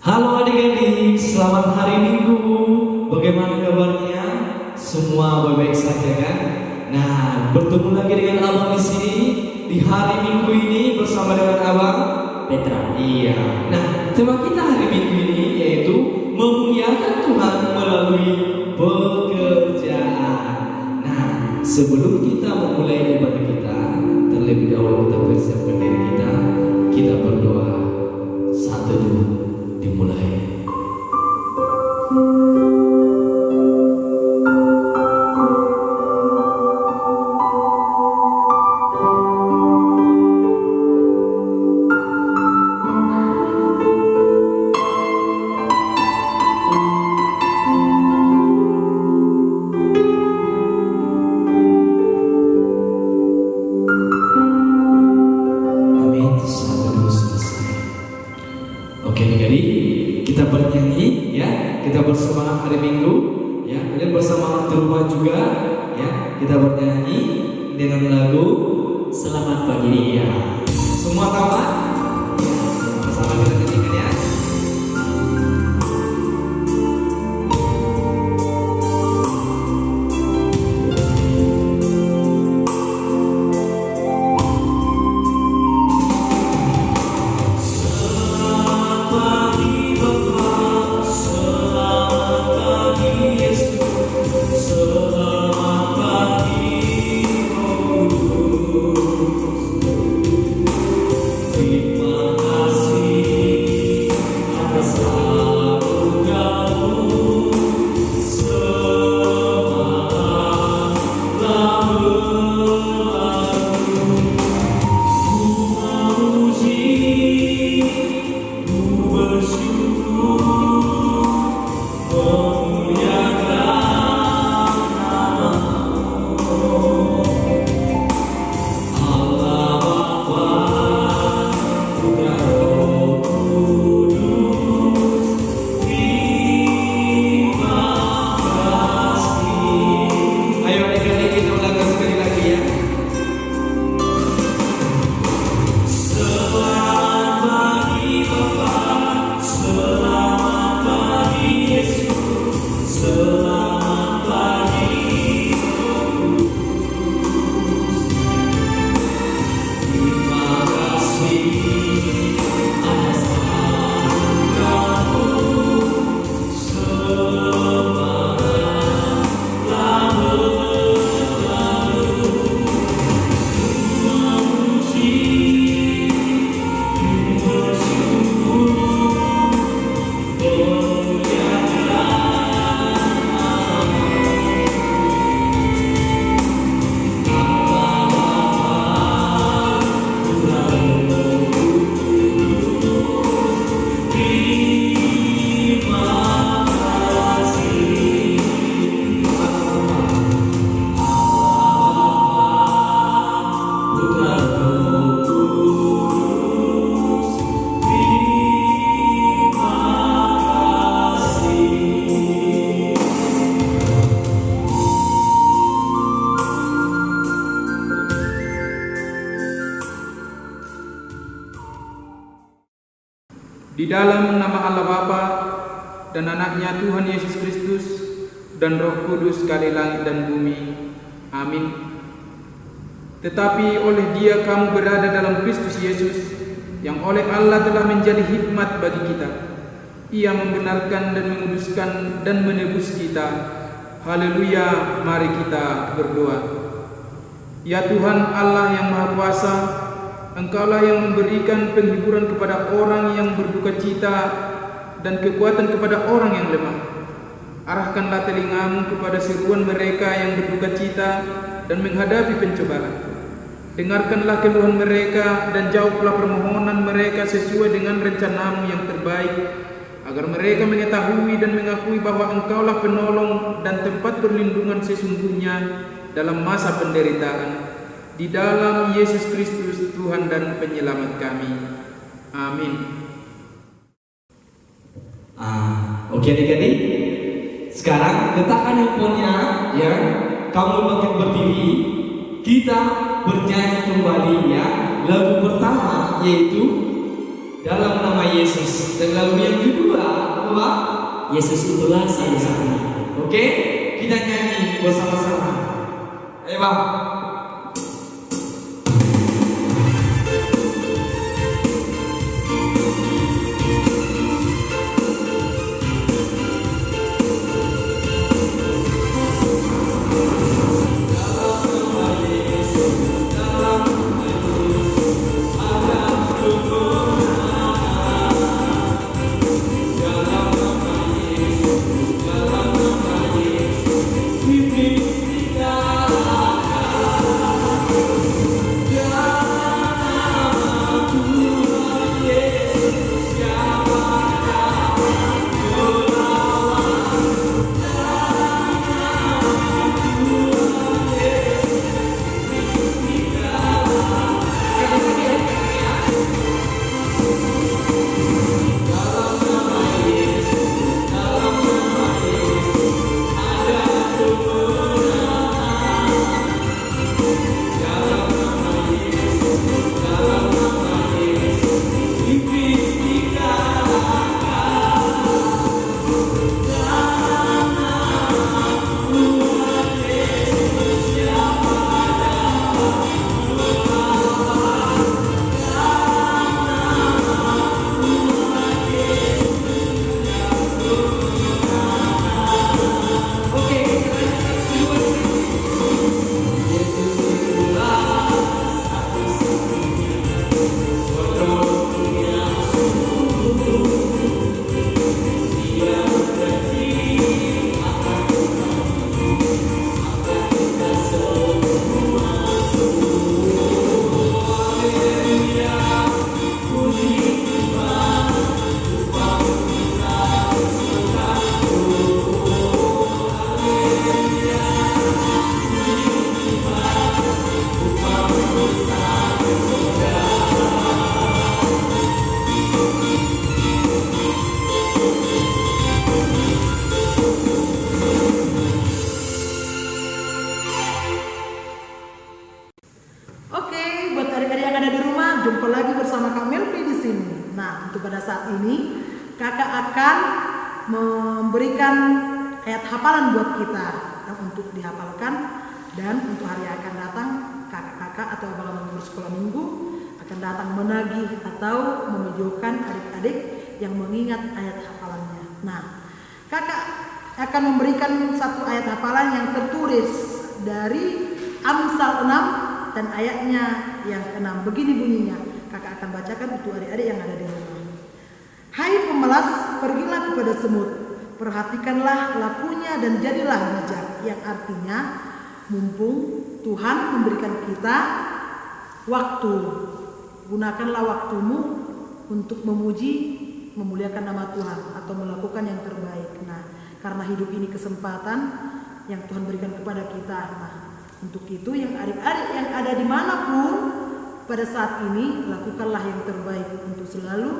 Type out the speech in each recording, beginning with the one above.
Halo adik-adik, selamat hari Minggu. Bagaimana kabarnya? Semua baik-baik saja kan? Nah, bertemu lagi dengan Abang di sini di hari Minggu ini bersama dengan Abang Petra. Iya. Nah, tema kita hari Minggu ini yaitu memuliakan Tuhan melalui pekerjaan. Nah, sebelum kita memulai ibadah kita, terlebih dahulu kita persiapkan diri kita berdoa. Satu dulu. Dimulai. Amin. Satu dulu selesai. Oke adik-adik, kita bernyanyi ya, kita bersemangat hari Minggu ya, kalian bersama di rumah juga ya, kita bernyanyi dengan lagu Selamat Pagi ya. Semua tahu kan? Ya, bersama kita nyanyikan ya. Di dalam nama Allah Bapa dan Anaknya Tuhan Yesus Kristus dan Roh Kudus sekali langit dan bumi. Amin. Tetapi oleh Dia kamu berada dalam Kristus Yesus, yang oleh Allah telah menjadi hikmat bagi kita. Ia membenarkan dan menguduskan dan menebus kita. Haleluya, mari kita berdoa. Ya Tuhan Allah yang Maha Kuasa, Engkaulah yang memberikan penghiburan kepada orang yang berduka cita dan kekuatan kepada orang yang lemah. Arahkanlah telingamu kepada seruan mereka yang berduka cita dan menghadapi pencobaan. Dengarkanlah keluhan mereka dan jawablah permohonan mereka sesuai dengan rencanamu yang terbaik, agar mereka mengetahui dan mengakui bahwa Engkaulah penolong dan tempat perlindungan sesungguhnya dalam masa penderitaan. Di dalam Yesus Kristus Tuhan dan Penyelamat kami. Amin. Oke adik-adik, sekarang letakkan handphonenya ya, kamu makin berdiri, kita bernyanyi kembali ya. Lagu pertama yaitu dalam nama Yesus. Dan lalu yang kedua, apa Bang? Yesus itulah satu-satunya. Oke, kita nyanyi bersama-sama. Ayo Bang. Jumpa lagi bersama Kak Melvi di sini. Nah, untuk pada saat ini kakak akan memberikan ayat hafalan buat kita yang untuk dihafalkan, dan untuk hari yang akan datang kakak-kakak atau abang-abang guru sekolah minggu akan datang menagih atau memvideokan adik-adik yang mengingat ayat hafalannya. Nah, kakak akan memberikan satu ayat hafalan yang tertulis dari Amsal 6 dan ayatnya yang ke-6. Begini bunyinya, kakak akan bacakan untuk adik-adik yang ada di rumah. Hai pemalas, pergilah kepada semut, perhatikanlah lakunya dan jadilah bijak. Yang artinya, mumpung Tuhan memberikan kita waktu, gunakanlah waktumu untuk memuji, memuliakan nama Tuhan atau melakukan yang terbaik. Nah, karena hidup ini kesempatan yang Tuhan berikan kepada kita. Nah, untuk itu yang adik-adik yang ada dimanapun pada saat ini, lakukanlah yang terbaik untuk selalu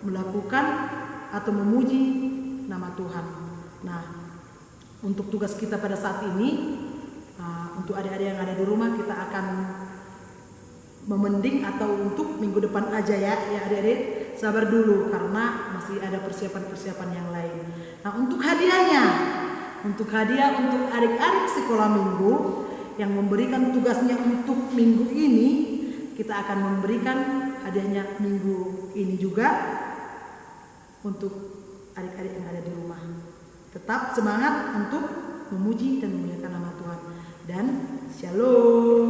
melakukan atau memuji nama Tuhan. Nah, untuk tugas kita pada saat ini, untuk adik-adik yang ada di rumah, kita akan memending atau untuk minggu depan aja ya adik-adik, sabar dulu karena masih ada persiapan-persiapan yang lain. Nah, untuk hadiahnya, untuk hadiah untuk adik-adik sekolah minggu yang memberikan tugasnya untuk minggu ini, kita akan memberikan hadiahnya minggu ini juga untuk adik-adik yang ada di rumah. Tetap semangat untuk memuji dan memuliakan nama Tuhan. Dan shalom.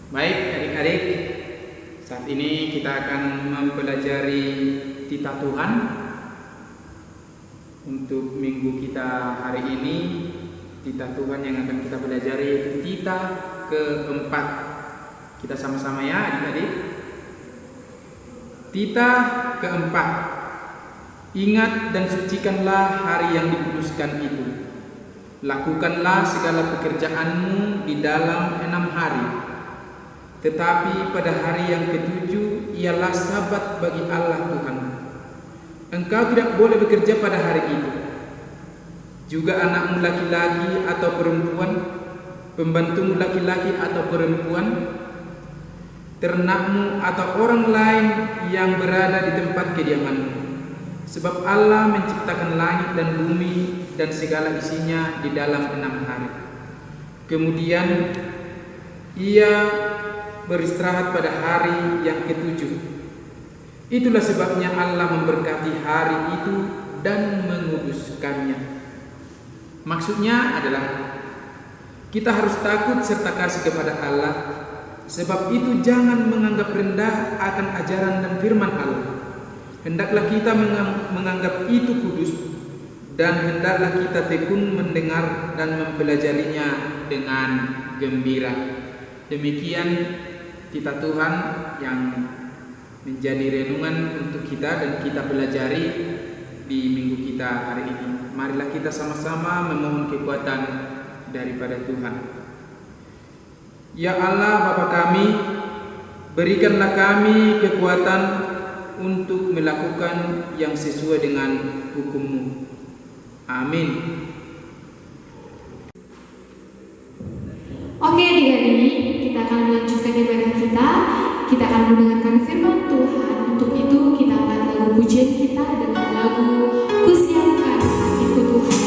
Baik adik-adik, saat ini kita akan mempelajari titah Tuhan. Untuk minggu kita hari ini, titah Tuhan yang akan kita pelajari yaitu titah keempat. Kita sama-sama ya adik-adik. Titah keempat. Ingat dan sucikanlah hari yang dikuduskan itu. Lakukanlah segala pekerjaanmu di dalam 6 hari. Tetapi pada hari yang ke-7 ialah sabat bagi Allah Tuhan. Engkau tidak boleh bekerja pada hari itu. Juga anakmu laki-laki atau perempuan, pembantumu laki-laki atau perempuan, ternakmu atau orang lain yang berada di tempat kediamanmu. Sebab Allah menciptakan langit dan bumi dan segala isinya di dalam 6 hari. Kemudian Ia beristirahat pada hari yang ke-7. Itulah sebabnya Allah memberkati hari itu dan menguduskannya. Maksudnya adalah kita harus takut serta kasih kepada Allah. Sebab itu jangan menganggap rendah akan ajaran dan firman Allah. Hendaklah kita menganggap itu kudus, dan hendaklah kita tekun mendengar dan mempelajarinya dengan gembira. Demikian kita Tuhan yang menjadi renungan untuk kita dan kita pelajari di minggu kita hari ini. Marilah kita sama-sama memohon kekuatan daripada Tuhan. Ya Allah Bapa kami, berikanlah kami kekuatan untuk melakukan yang sesuai dengan hukum-Mu. Amin. Oke adik-adik, kita akan melanjutkan ibadah kita. Kita akan mendengarkan firman Tuhan. Untuk itu kita akan lagu pujian kita dengan lagu Kusiapkan Hatiku Tuhan.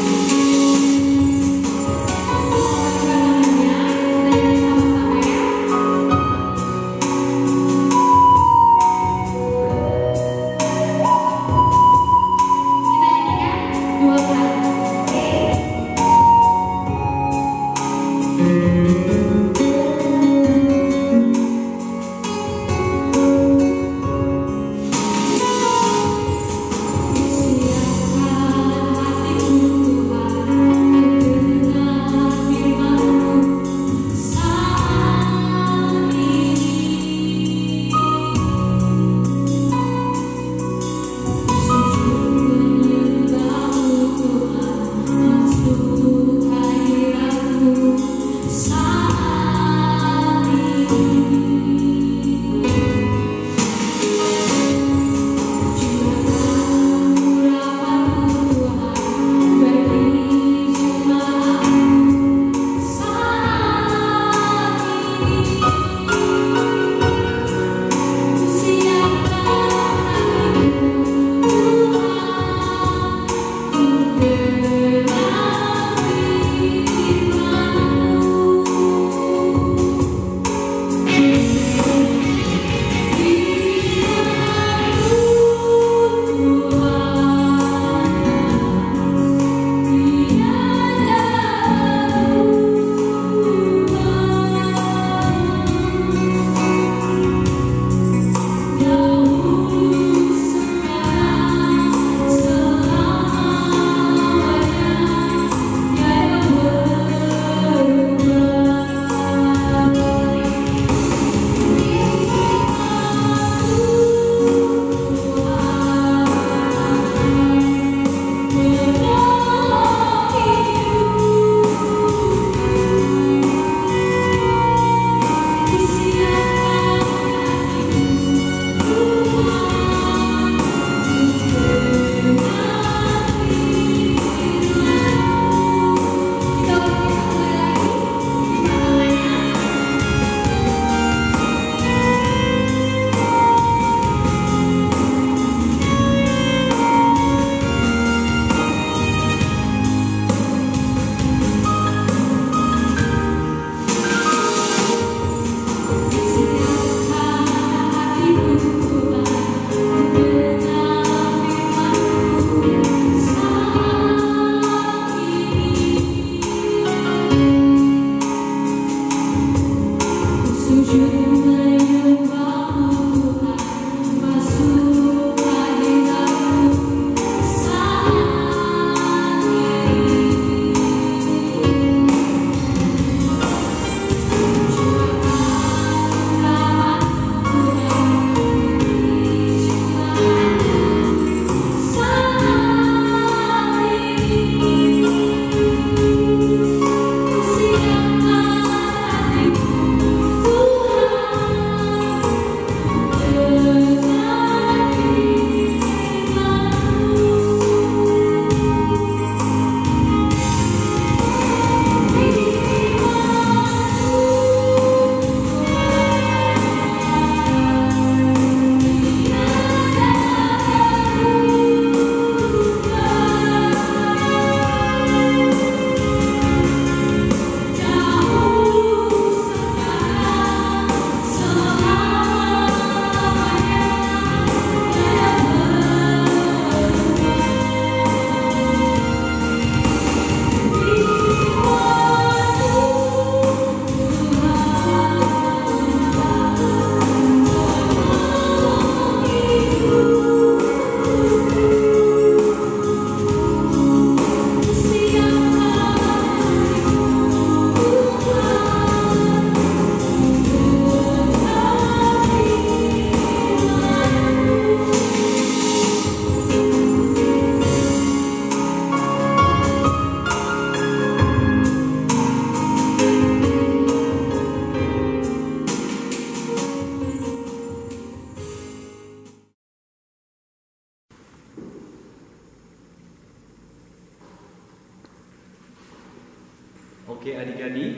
Oke adik-adik,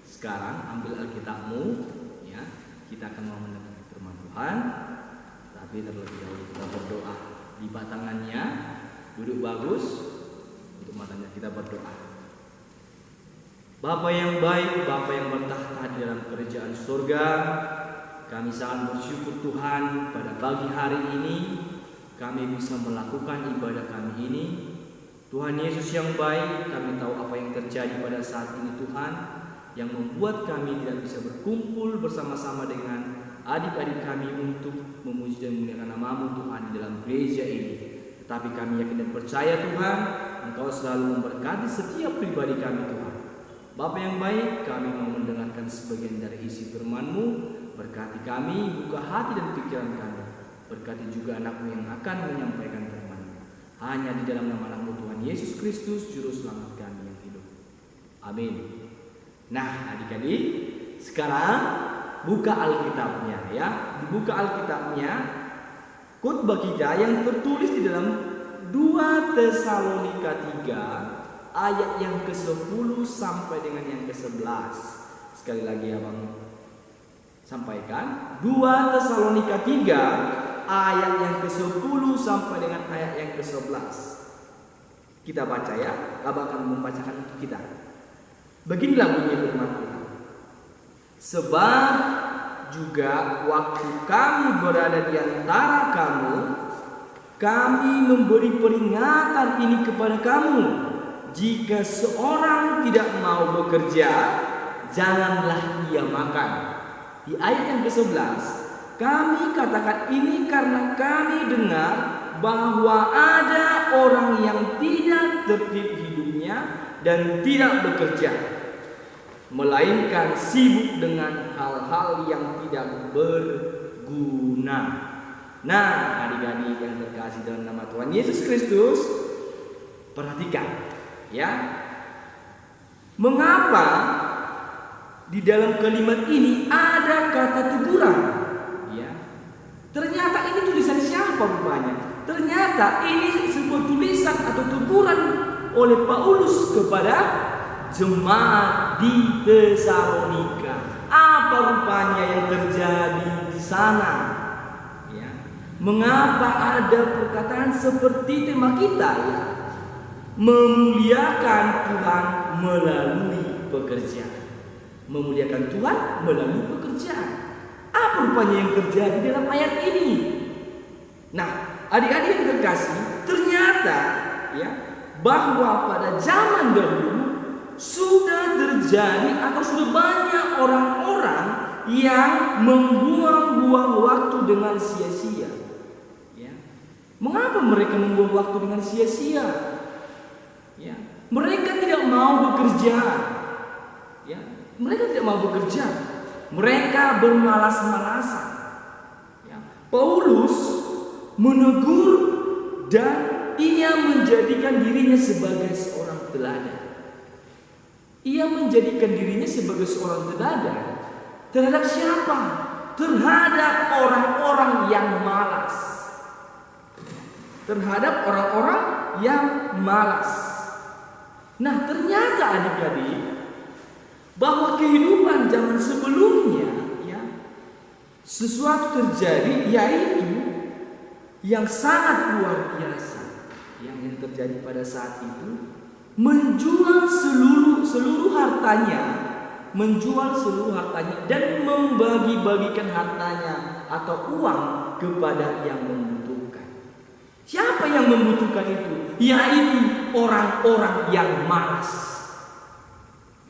sekarang ambil Alkitabmu, ya. Kita akan mau mendengar firman Tuhan. Tapi terlebih dahulu kita berdoa. Lipat tangannya, duduk bagus. Untuk matanya kita berdoa. Bapa yang baik, Bapa yang bertahta di dalam kerajaan surga, kami sangat bersyukur Tuhan pada pagi hari ini kami bisa melakukan ibadah kami ini. Tuhan Yesus yang baik, kami tahu apa yang terjadi pada saat ini Tuhan, yang membuat kami tidak bisa berkumpul bersama-sama dengan adik-adik kami untuk memuji dan memuliakan nama-Mu Tuhan di dalam gereja ini. Tetapi kami yakin dan percaya Tuhan, Engkau selalu memberkati setiap pribadi kami Tuhan. Bapa yang baik, kami mau mendengarkan sebagian dari isi firman-Mu. Berkati kami, buka hati dan pikiran kami. Berkati juga anak-Mu yang akan menyampaikan firman-Mu. Hanya di dalam nama-Mu Tuhan Yesus Kristus, Juru Selamat kami yang hidup. Amin. Nah adik-adik, sekarang buka Alkitabnya ya. Dibuka Alkitabnya, khotbah kita yang tertulis di dalam 2 Tesalonika 3 ayat yang ke-10 sampai dengan yang ke-11. Sekali lagi abang sampaikan, 2 Tesalonika 3 ayat yang ke-10 sampai dengan ayat yang ke-11. Kita baca ya, abang akan membacakan untuk kita. Beginilah bunyi firman Tuhan. Sebab juga waktu kami berada di antara kamu, kami memberi peringatan ini kepada kamu. Jika seorang tidak mau bekerja, janganlah ia makan. Di ayat yang ke-11, kami katakan ini karena kami dengar bahwa ada orang yang tidak tertib hidupnya dan tidak bekerja, melainkan sibuk dengan hal-hal yang tidak berguna. Nah, adik-adik yang terkasih dalam nama Tuhan Yesus Kristus, perhatikan ya. Mengapa di dalam kalimat ini ada kata teguran? Ya. Ternyata ini tulisan siapa rupanya? Ternyata ini sebuah tulisan atau teguran oleh Paulus kepada jemaat di Tesalonika. Apa rupanya yang terjadi di sana? Ya. Mengapa ada perkataan seperti tema kita ya? Memuliakan Tuhan melalui pekerjaan. Memuliakan Tuhan melalui pekerjaan. Apa rupanya yang terjadi dalam ayat ini? Nah, adik-adik yang terkasih, ternyata ya bahwa pada zaman dahulu sudah terjadi atau sudah banyak orang-orang yang membuang-buang waktu dengan sia-sia. Ya. Mengapa mereka membuang waktu dengan sia-sia? Ya. Mereka tidak mau bekerja. Ya. Mereka tidak mau bekerja. Mereka bermalas-malasan. Ya. Paulus menegur dan ia menjadikan dirinya sebagai seorang teladan. Ia menjadikan dirinya sebagai seorang teladan terhadap siapa? Terhadap orang-orang yang malas. Terhadap orang-orang yang malas. Nah, ternyata adik-adik bahwa kehidupan zaman sebelumnya ya, sesuatu terjadi yaitu yang sangat luar biasa. Yang terjadi pada saat itu, menjual seluruh hartanya, dan membagi-bagikan hartanya atau uang kepada yang membutuhkan. Siapa yang membutuhkan itu? Yaitu orang-orang yang malas.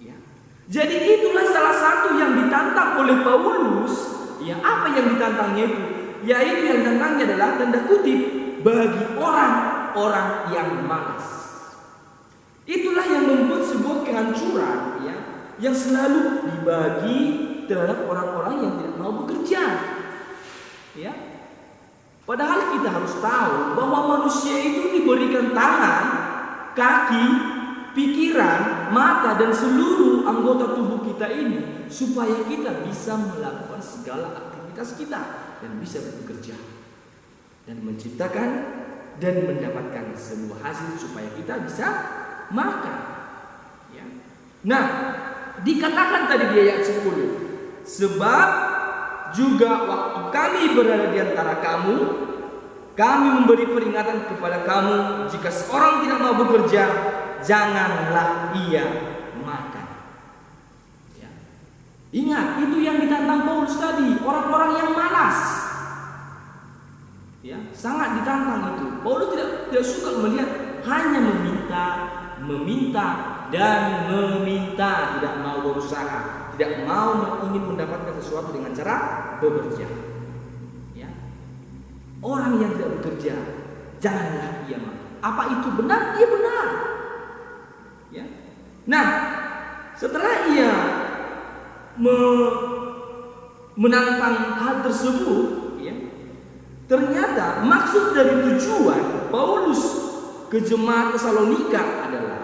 Ya. Jadi itulah salah satu yang ditantang oleh Paulus. Ya, apa yang ditantangnya itu? Yaitu yang ditantangnya adalah tanda kutip bagi orang-orang yang malas. Itulah yang membuat sebuah kehancuran ya, yang selalu dibagi terhadap orang-orang yang tidak mau bekerja. Ya. Padahal kita harus tahu bahwa manusia itu diberikan tangan, kaki, pikiran, mata dan seluruh anggota tubuh kita ini supaya kita bisa melakukan segala aktivitas kita dan bisa bekerja dan menciptakan dan mendapatkan sebuah hasil supaya kita bisa makan. Ya. Nah, dikatakan tadi di ayat 10, sebab juga waktu kami berada di antara kamu, kami memberi peringatan kepada kamu, jika seorang tidak mau bekerja, janganlah ia makan. Ya. Ingat, itu yang ditantang Paulus tadi, orang-orang yang malas. Ya, sangat ditantang itu. Paulus tidak suka melihat hanya meminta dan meminta, tidak mau berusaha, tidak mau ingin mendapatkan sesuatu dengan cara bekerja. Ya. Orang yang tidak bekerja, janganlah ia makan. Apa itu benar? Iya benar. Ya. Nah, setelah ia menantang hal tersebut, ya, ternyata maksud dari tujuan Paulus ke jemaat Tesalonika adalah,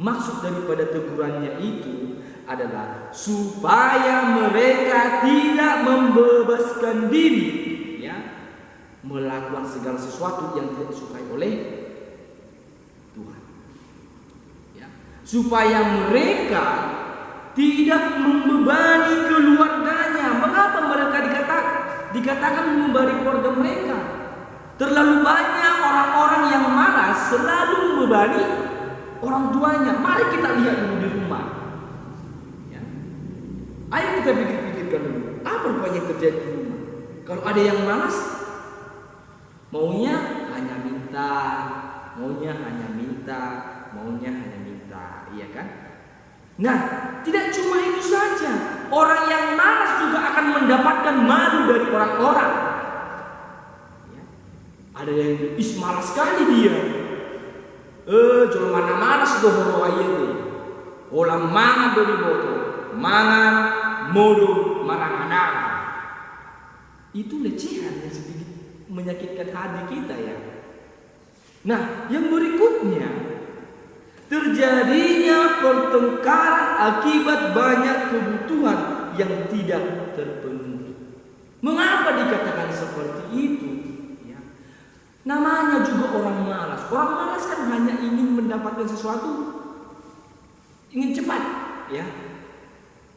maksud daripada tegurannya itu adalah supaya mereka tidak membebaskan diri, ya, melakukan segala sesuatu yang tidak disukai oleh Tuhan, ya, supaya mereka tidak membebani keluarganya. Mengapa mereka dikatakan membebani keluarga mereka? Terlalu banyak orang-orang yang malas selalu membebani orang tuanya. Mari kita lihat dulu di rumah. Ya. Ayo kita pikir-pikirkan dulu. Apa rupanya yang terjadi di rumah? Kalau ada yang malas, maunya hanya minta, iya kan? Nah, tidak cuma itu saja. Orang yang malas juga akan mendapatkan malu dari orang-orang. Ya. Ada yang malas sekali dia. Jual mana malas doh ayat. Olam mana beli botol, mangan modo marang-marang. Itu lecehan yang sedikit menyakitkan hati kita, ya. Nah, yang berikutnya, terjadinya pertengkaran akibat banyak kebutuhan yang tidak terpenuhi. Mengapa dikatakan seperti itu? Ya. Namanya juga orang malas. Orang malas kan hanya ingin mendapatkan sesuatu, ingin cepat, ya,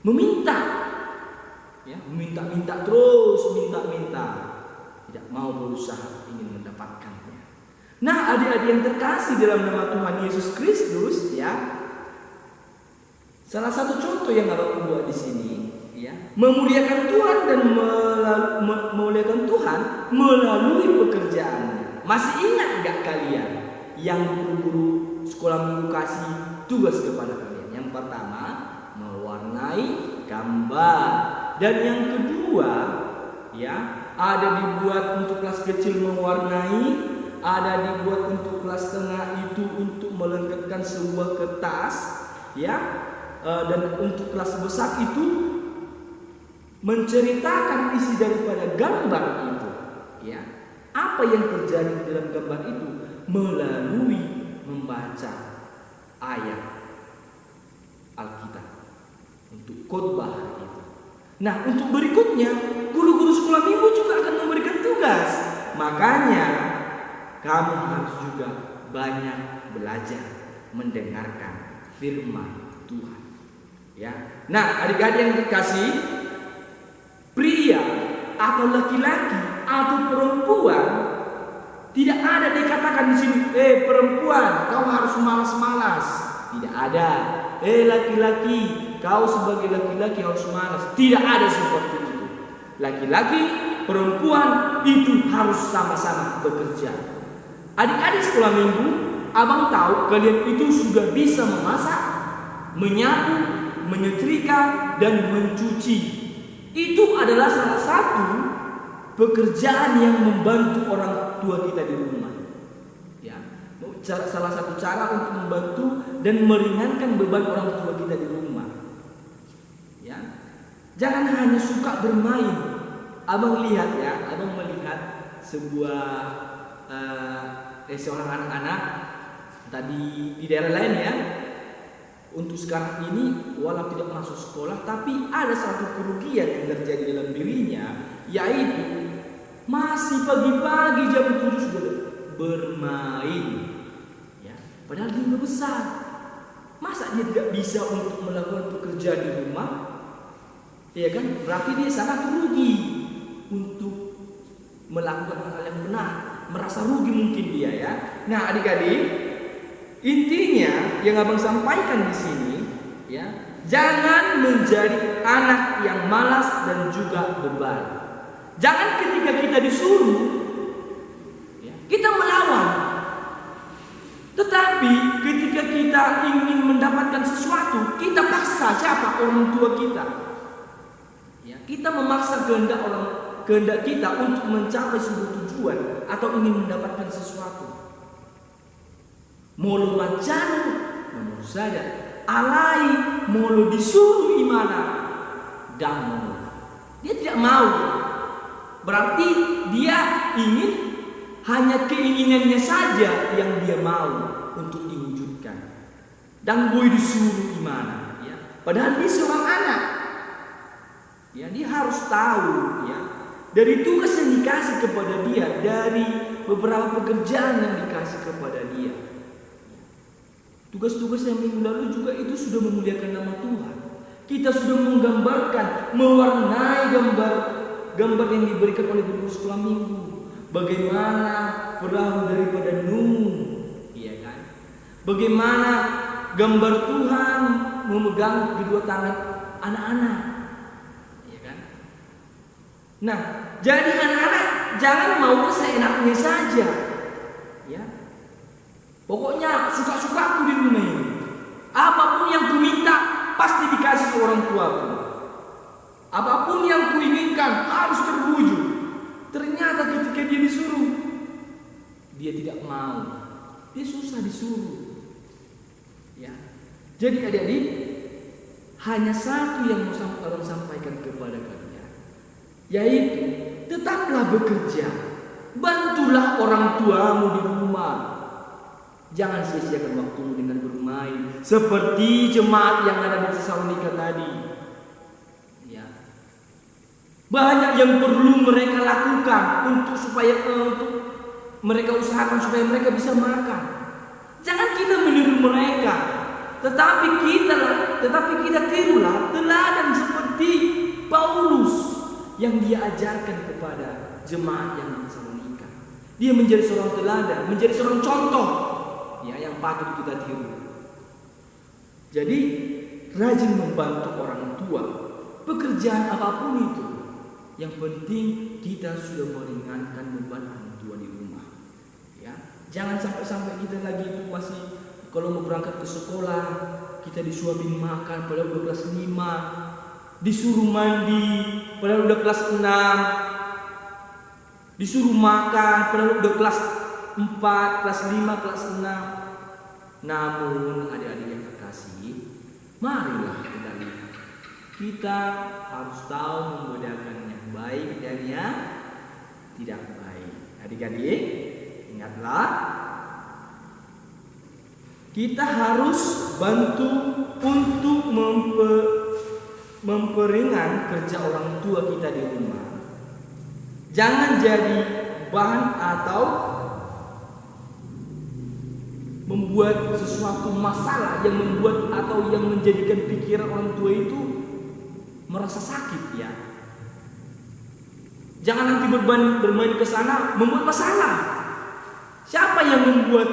meminta, ya, minta terus, minta, tidak mau berusaha ingin mendapatkannya. Nah, adik-adik yang terkasih dalam nama Tuhan Yesus Kristus, ya, salah satu contoh yang abang buat di sini, ya, memuliakan Tuhan dan memuliakan Tuhan melalui pekerjaannya. Masih ingat nggak kalian yang guru-guru sekolah minggu kasih tugas kepada kalian? Yang pertama, mewarnai gambar, dan yang kedua, ya, ada dibuat untuk kelas kecil mewarnai, ada dibuat untuk kelas tengah itu untuk melengkapkan sebuah kertas, ya, dan untuk kelas besar itu menceritakan isi daripada gambar itu, ya. Apa yang terjadi dalam gambar itu melalui membaca ayat Alkitab untuk khotbah itu. Nah, untuk berikutnya guru-guru sekolah minggu juga akan memberikan tugas. Makanya kamu harus juga banyak belajar mendengarkan firman Tuhan. Ya. Nah, adik-adik yang terkasih, pria atau laki-laki atau perempuan, tidak ada dikatakan di sini, perempuan, kau harus malas-malas. Tidak ada. Laki-laki, kau sebagai laki-laki harus malas. Tidak ada seperti itu. Laki-laki, perempuan itu harus sama-sama bekerja. Adik-adik sekolah minggu, abang tahu kalian itu sudah bisa memasak, menyapu, menyetrika, dan mencuci. Itu adalah salah satu pekerjaan yang membantu orang tua kita di rumah. Ya, salah satu cara untuk membantu dan meringankan beban orang tua kita di rumah. Ya, jangan hanya suka bermain. Abang lihat, ya, abang melihat sebuah seorang anak-anak tadi di daerah lain, ya. Untuk sekarang ini walau tidak masuk sekolah, tapi ada satu kerugian yang terjadi dalam dirinya, yaitu masih pagi-pagi jam 7 sudah bermain, ya. Padahal dia udah besar, Masa dia tidak bisa untuk melakukan pekerjaan di rumah? Ya kan? Berarti dia sangat rugi untuk melakukan hal yang benar. Merasa rugi mungkin dia ya. Nah, adik-adik, intinya yang abang sampaikan di sini ya, jangan menjadi anak yang malas dan juga beban. Jangan ketika kita disuruh ya, kita melawan. Tetapi ketika kita ingin mendapatkan sesuatu, kita paksa siapa? Orang tua kita. Ya, kita memaksa kehendak kita untuk mencapai sebuah tujuan atau ingin mendapatkan sesuatu. Molo macanu, namun saja alai molo disuruh imana, dah mau. Dia tidak mau. Berarti dia ingin hanya keinginannya saja yang dia mau untuk diwujudkan. Dan boy disuruh gimana? Ya. Padahal dia seorang anak. Ya, dia harus tahu ya, dari tugas yang dikasih kepada dia, dari beberapa pekerjaan yang dikasih kepada dia. Tugas-tugas yang minggu lalu juga itu sudah memuliakan nama Tuhan. Kita sudah menggambarkan, mewarnai gambar yang diberikan oleh guru sekolah minggu. Bagaimana perahu daripada Nuh, iya kan? Bagaimana gambar Tuhan memegang kedua tangan anak-anak, iya kan? Nah, jadi anak-anak jangan mau seenaknya saja, ya. Pokoknya suka-suka aku di rumah ini. Apapun yang ku minta pasti dikasih orang tuaku. Apapun yang ku inginkan harus terwujud. Ternyata ketika dia disuruh, dia tidak mau. Dia susah disuruh. Ya. Jadi adik-adik, hanya satu yang mau orang sampaikan kepada kalian, yaitu tetaplah bekerja. Bantulah orang tuamu di rumah. Jangan sia-siakan waktumu dengan bermain seperti jemaat yang ada di Tesalonika tadi. Ya. Banyak yang perlu mereka lakukan untuk mereka usahakan supaya mereka bisa makan. Jangan kita meniru mereka, tetapi kita tirulah teladan seperti Paulus yang dia ajarkan kepada jemaat yang di Tesalonika. Dia menjadi seorang teladan, menjadi seorang contoh ya yang patut kita tiru. Jadi rajin membantu orang tua, pekerjaan apapun itu. Yang penting kita sudah meringankan beban orang tua di rumah. Ya, jangan sampai kita lagi itu masih kalau mau berangkat ke sekolah kita disuapin makan padahal udah kelas 5, disuruh mandi padahal udah kelas 6, disuruh makan padahal udah kelas 4, kelas 5, kelas 6. Namun adik-adik yang terkasih, marilah kita lihat. Kita harus tahu membedakan yang baik dan yang tidak baik. Adik-adik, ingatlah, kita harus bantu untuk memperingan kerja orang tua kita di rumah. Jangan jadi bahan atau membuat sesuatu masalah yang membuat atau yang menjadikan pikiran orang tua itu merasa sakit ya. Jangan nanti bermain ke sana membuat masalah. Siapa yang membuat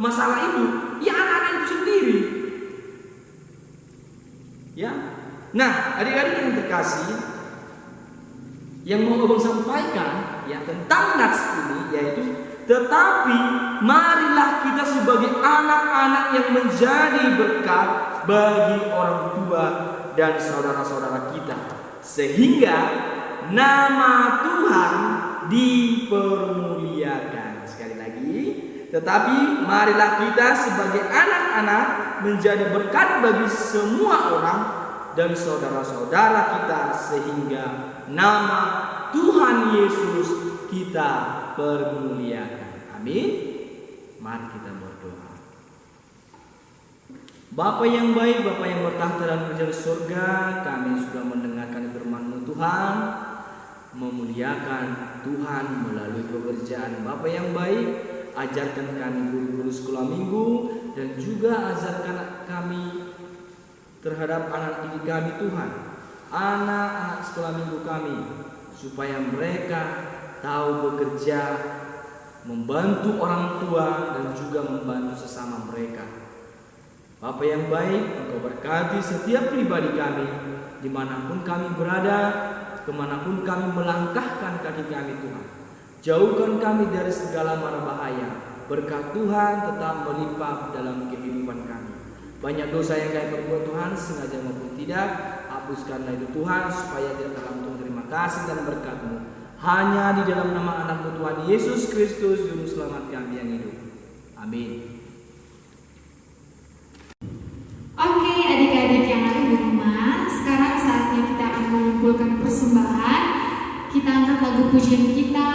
masalah itu? Ya anak-anak itu sendiri. Ya. Nah, adik-adik yang terkasih, yang mau abang sampaikan ya tentang nats ini yaitu, tetapi marilah kita sebagai anak-anak yang menjadi berkat bagi orang tua dan saudara-saudara kita, sehingga nama Tuhan dipermuliakan. Sekali lagi, tetapi marilah kita sebagai anak-anak menjadi berkat bagi semua orang dan saudara-saudara kita, sehingga nama Tuhan Yesus kita permuliakan. Amin. Mari kita berdoa. Bapa yang baik, Bapa yang bertahta dan kerajaan surga, kami sudah mendengarkan firman-Mu Tuhan, memuliakan Tuhan melalui pekerjaan Bapa yang baik. ajarkan kami guru-guru sekolah minggu, dan juga ajarkan kami terhadap anak didik kami Tuhan, anak-anak sekolah minggu kami, supaya mereka tahu bekerja, membantu orang tua, dan juga membantu sesama mereka. Bapa yang baik, Engkau berkati setiap pribadi kami, dimanapun kami berada, kemanapun kami melangkahkan kaki kami Tuhan. Jauhkan kami dari segala mara bahaya. Berkat Tuhan tetap melimpah dalam kehidupan kami. Banyak dosa yang kami perbuat Tuhan, sengaja maupun tidak, hapuskanlah itu Tuhan, supaya tidak dalam Tuhan terima kasih dan berkat-Mu. Hanya di dalam nama anak-Mu Tuhan Yesus Kristus, Juru Selamat kami yang hidup. Amin. Oke, adik-adik yang ada di rumah, sekarang saatnya kita akan mengumpulkan persembahan. Kita angkat lagu pujian kita.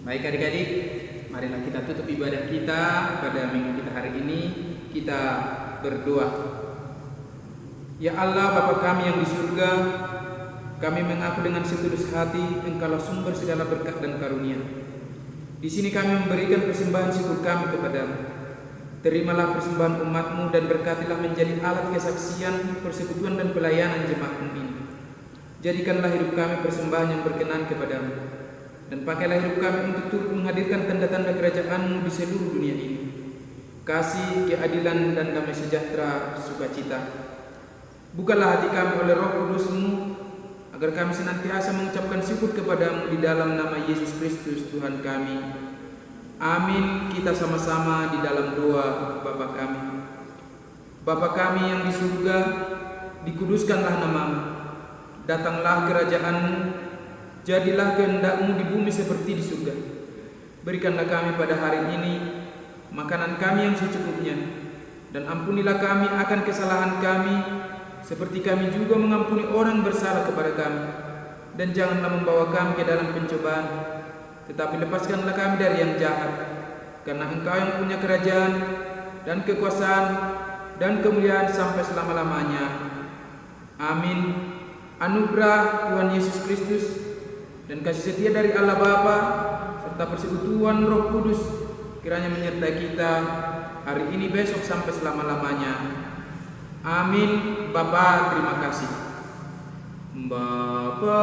Baik adik-adik, marilah kita tutup ibadah kita pada minggu kita hari ini. Kita berdoa. Ya Allah, Bapa kami yang di surga, kami mengaku dengan setulus hati Engkaulah sumber segala berkat dan karunia. Di sini kami memberikan persembahan syukur kami kepadamu. Terimalah persembahan umat-Mu dan berkatilah menjadi alat kesaksian, persekutuan dan pelayanan jemaat-Mu ini. Jadikanlah hidup kami persembahan yang berkenan kepadamu. Dan pakailah hidup kami untuk turut menghadirkan tanda-tanda kerajaan-Mu di seluruh dunia ini. Kasih, keadilan, dan damai sejahtera, sukacita. Bukalah hati kami oleh Roh Kudus-Mu, agar kami senantiasa mengucapkan syukur kepadamu di dalam nama Yesus Kristus Tuhan kami. Amin. Kita sama-sama di dalam doa Bapa kami. Bapa kami yang di surga, dikuduskanlah nama-Mu. Datanglah kerajaan-Mu. Jadilah kehendak-Mu di bumi seperti di surga. Berikanlah kami pada hari ini makanan kami yang secukupnya, dan ampunilah kami akan kesalahan kami, seperti kami juga mengampuni orang bersalah kepada kami. Dan janganlah membawa kami ke dalam pencobaan, tetapi lepaskanlah kami dari yang jahat. Karena Engkau yang punya kerajaan dan kekuasaan dan kemuliaan sampai selama-lamanya. Amin. Anugerah Tuhan Yesus Kristus dan kasih setia dari Allah Bapa serta persekutuan Roh Kudus kiranya menyertai kita hari ini, besok, sampai selama-lamanya. Amin. Bapa, terima kasih. Bapa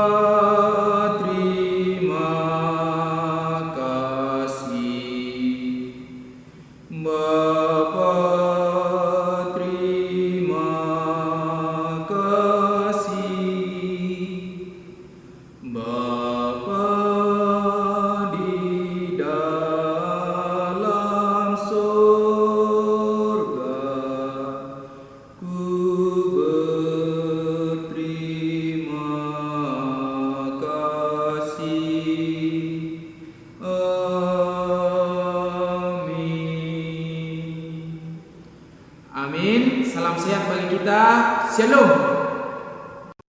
kita. Shalom.